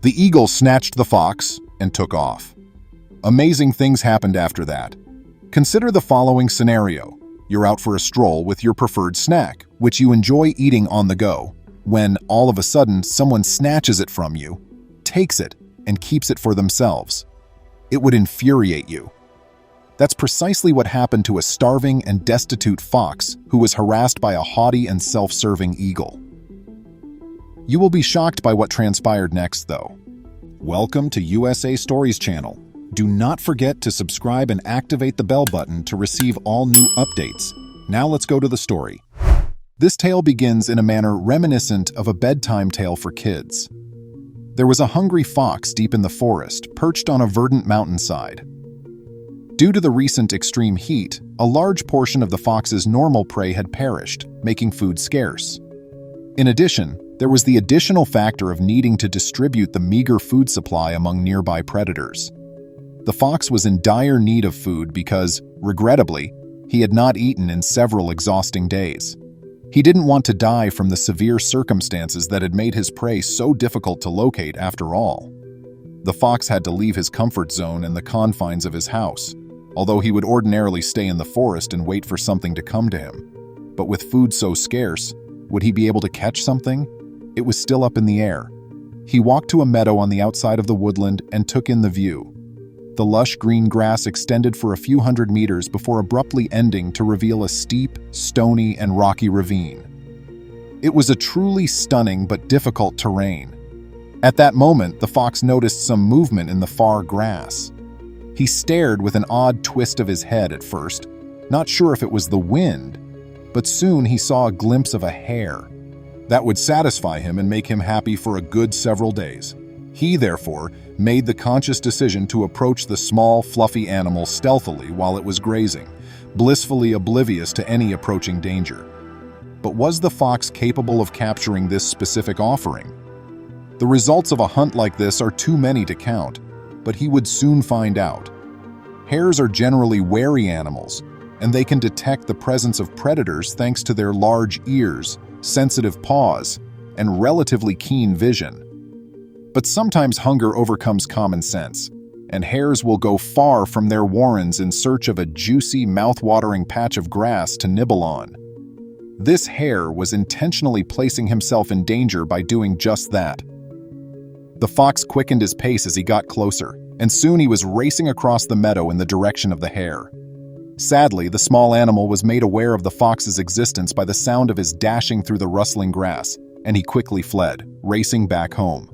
The eagle snatched the fox and took off. Amazing things happened after that. Consider the following scenario. You're out for a stroll with your preferred snack, which you enjoy eating on the go, when all of a sudden someone snatches it from you, takes it, and keeps it for themselves. It would infuriate you. That's precisely what happened to a starving and destitute fox who was harassed by a haughty and self-serving eagle. You will be shocked by what transpired next, though. Welcome to USA Stories channel. Do not forget to subscribe and activate the bell button to receive all new updates. Now let's go to the story. This tale begins in a manner reminiscent of a bedtime tale for kids. There was a hungry fox deep in the forest, perched on a verdant mountainside. Due to the recent extreme heat, a large portion of the fox's normal prey had perished, making food scarce. In addition, there was the additional factor of needing to distribute the meager food supply among nearby predators. The fox was in dire need of food because, regrettably, he had not eaten in several exhausting days. He didn't want to die from the severe circumstances that had made his prey so difficult to locate after all. The fox had to leave his comfort zone and the confines of his house, although he would ordinarily stay in the forest and wait for something to come to him. But with food so scarce, would he be able to catch something? It was still up in the air. He walked to a meadow on the outside of the woodland and took in the view. The lush green grass extended for a few hundred meters before abruptly ending to reveal a steep, stony, and rocky ravine. It was a truly stunning but difficult terrain. At that moment, the fox noticed some movement in the far grass. He stared with an odd twist of his head at first, not sure if it was the wind, but soon he saw a glimpse of a hare. That would satisfy him and make him happy for a good several days. He, therefore, made the conscious decision to approach the small, fluffy animal stealthily while it was grazing, blissfully oblivious to any approaching danger. But was the fox capable of capturing this specific offering? The results of a hunt like this are too many to count, but he would soon find out. Hares are generally wary animals, and they can detect the presence of predators thanks to their large ears, sensitive paws, and relatively keen vision. But sometimes hunger overcomes common sense, and hares will go far from their warrens in search of a juicy, mouth-watering patch of grass to nibble on. This hare was intentionally placing himself in danger by doing just that. The fox quickened his pace as he got closer, and soon he was racing across the meadow in the direction of the hare. Sadly, the small animal was made aware of the fox's existence by the sound of his dashing through the rustling grass, and he quickly fled, racing back home.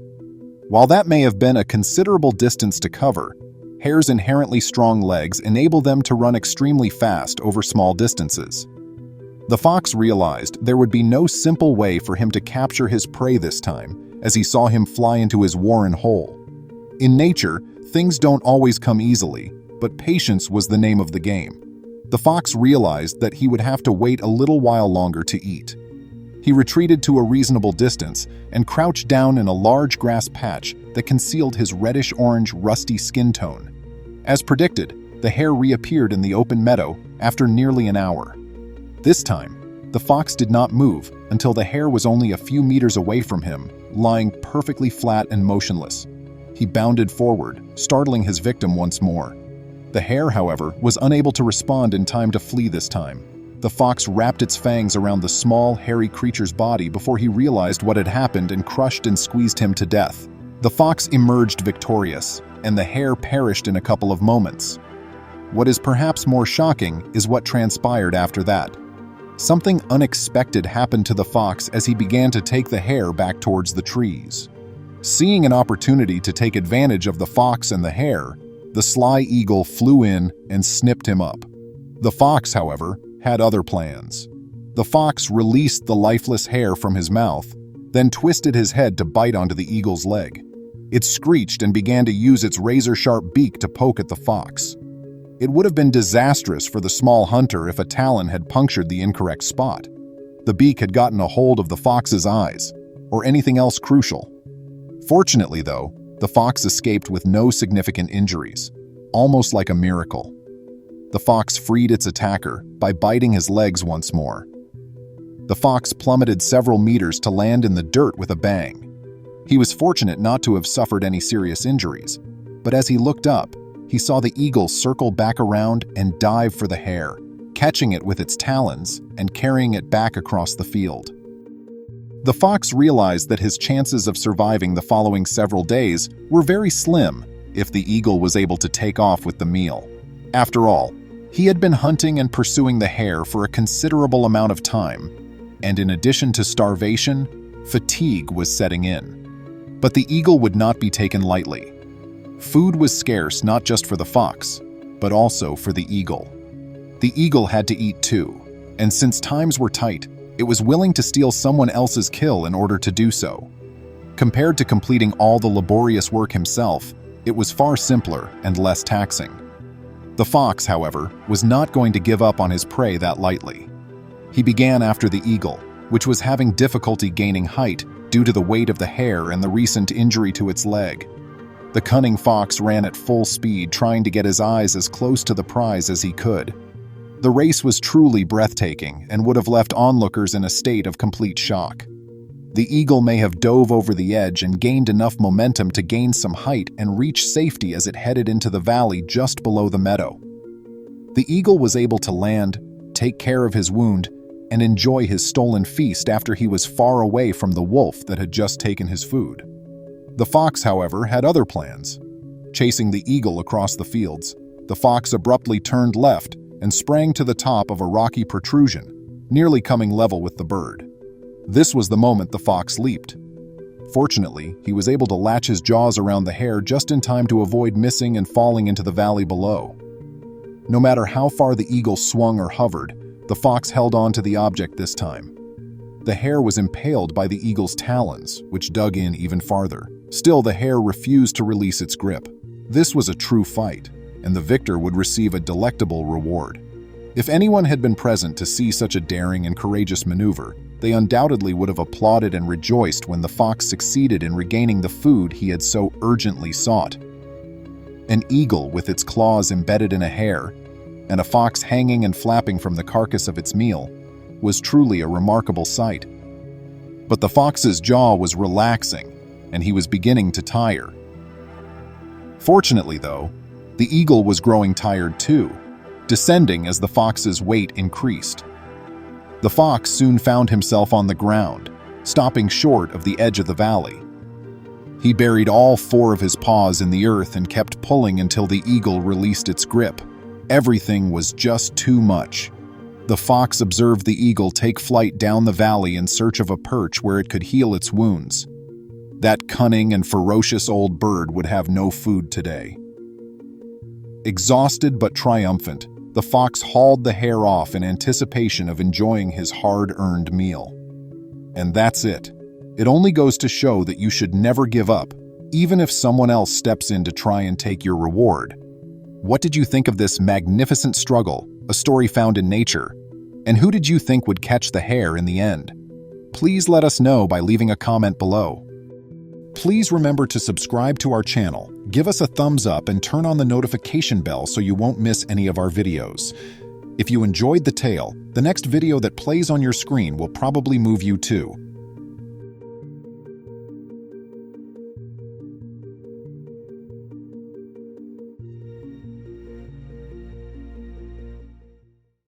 While that may have been a considerable distance to cover, hares' inherently strong legs enable them to run extremely fast over small distances. The fox realized there would be no simple way for him to capture his prey this time, as he saw him fly into his warren hole. In nature, things don't always come easily, but patience was the name of the game. The fox realized that he would have to wait a little while longer to eat. He retreated to a reasonable distance and crouched down in a large grass patch that concealed his reddish-orange, rusty skin tone. As predicted, the hare reappeared in the open meadow after nearly an hour. This time, the fox did not move until the hare was only a few meters away from him, lying perfectly flat and motionless. He bounded forward, startling his victim once more. The hare, however, was unable to respond in time to flee this time. The fox wrapped its fangs around the small, hairy creature's body before he realized what had happened and crushed and squeezed him to death. The fox emerged victorious, and the hare perished in a couple of moments. What is perhaps more shocking is what transpired after that. Something unexpected happened to the fox as he began to take the hare back towards the trees. Seeing an opportunity to take advantage of the fox and the hare, the sly eagle flew in and snipped him up. The fox, however, had other plans. The fox released the lifeless hare from his mouth, then twisted his head to bite onto the eagle's leg. It screeched and began to use its razor-sharp beak to poke at the fox. It would have been disastrous for the small hunter if a talon had punctured the incorrect spot. The beak had gotten a hold of the fox's eyes, or anything else crucial. Fortunately, though, the fox escaped with no significant injuries, almost like a miracle. The fox freed its attacker by biting his legs once more. The fox plummeted several meters to land in the dirt with a bang. He was fortunate not to have suffered any serious injuries, but as he looked up, he saw the eagle circle back around and dive for the hare, catching it with its talons and carrying it back across the field. The fox realized that his chances of surviving the following several days were very slim if the eagle was able to take off with the meal. After all, he had been hunting and pursuing the hare for a considerable amount of time, and in addition to starvation, fatigue was setting in. But the eagle would not be taken lightly. Food was scarce not just for the fox, but also for the eagle. The eagle had to eat too, and since times were tight, it was willing to steal someone else's kill in order to do so. Compared to completing all the laborious work himself, it was far simpler and less taxing. The fox, however, was not going to give up on his prey that lightly. He began after the eagle, which was having difficulty gaining height due to the weight of the hare and the recent injury to its leg. The cunning fox ran at full speed, trying to get his eyes as close to the prize as he could. The race was truly breathtaking and would have left onlookers in a state of complete shock. The eagle may have dove over the edge and gained enough momentum to gain some height and reach safety as it headed into the valley just below the meadow. The eagle was able to land, take care of his wound, and enjoy his stolen feast after he was far away from the wolf that had just taken his food. The fox, however, had other plans. Chasing the eagle across the fields, the fox abruptly turned left and sprang to the top of a rocky protrusion, nearly coming level with the bird. This was the moment the fox leaped. Fortunately, he was able to latch his jaws around the hare just in time to avoid missing and falling into the valley below. No matter how far the eagle swung or hovered, the fox held on to the object this time. The hare was impaled by the eagle's talons, which dug in even farther. Still, the hare refused to release its grip. This was a true fight, and the victor would receive a delectable reward. If anyone had been present to see such a daring and courageous maneuver, they undoubtedly would have applauded and rejoiced when the fox succeeded in regaining the food he had so urgently sought. An eagle with its claws embedded in a hare, and a fox hanging and flapping from the carcass of its meal, was truly a remarkable sight. But the fox's jaw was relaxing, and he was beginning to tire. Fortunately, though, the eagle was growing tired too, descending as the fox's weight increased. The fox soon found himself on the ground, stopping short of the edge of the valley. He buried all 4 of his paws in the earth and kept pulling until the eagle released its grip. Everything was just too much. The fox observed the eagle take flight down the valley in search of a perch where it could heal its wounds. That cunning and ferocious old bird would have no food today. Exhausted but triumphant, the fox hauled the hare off in anticipation of enjoying his hard-earned meal. And that's it. It only goes to show that you should never give up, even if someone else steps in to try and take your reward. What did you think of this magnificent struggle, a story found in nature? And who did you think would catch the hare in the end? Please let us know by leaving a comment below. Please remember to subscribe to our channel, give us a thumbs up, and turn on the notification bell so you won't miss any of our videos. If you enjoyed the tale, the next video that plays on your screen will probably move you too.